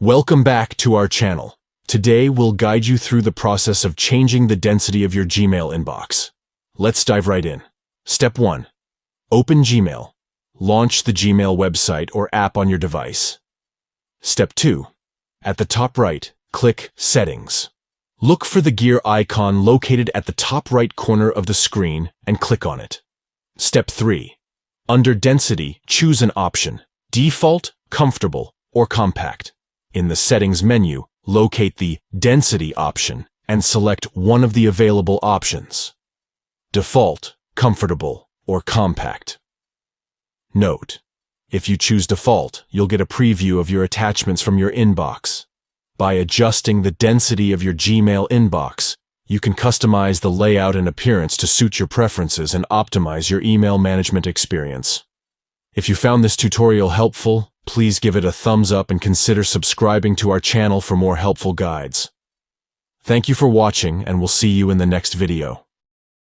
Welcome back to our channel. Today we'll guide you through the process of changing the density of your Gmail inbox. Let's dive right in. Step 1. Open Gmail. Launch the Gmail website or app on your device. Step 2. At the top right, click Settings. Look for the gear icon located at the top right corner of the screen and click on it. Step 3. Under Density, choose an option: Default, Comfortable, or Compact. In the Settings menu, locate the Density option and select one of the available options: Default, Comfortable, or Compact. Note: if you choose Default, you'll get a preview of your attachments from your inbox. By adjusting the density of your Gmail inbox, you can customize the layout and appearance to suit your preferences and optimize your email management experience. If you found this tutorial helpful, please give it a thumbs up and consider subscribing to our channel for more helpful guides. Thank you for watching, and we'll see you in the next video.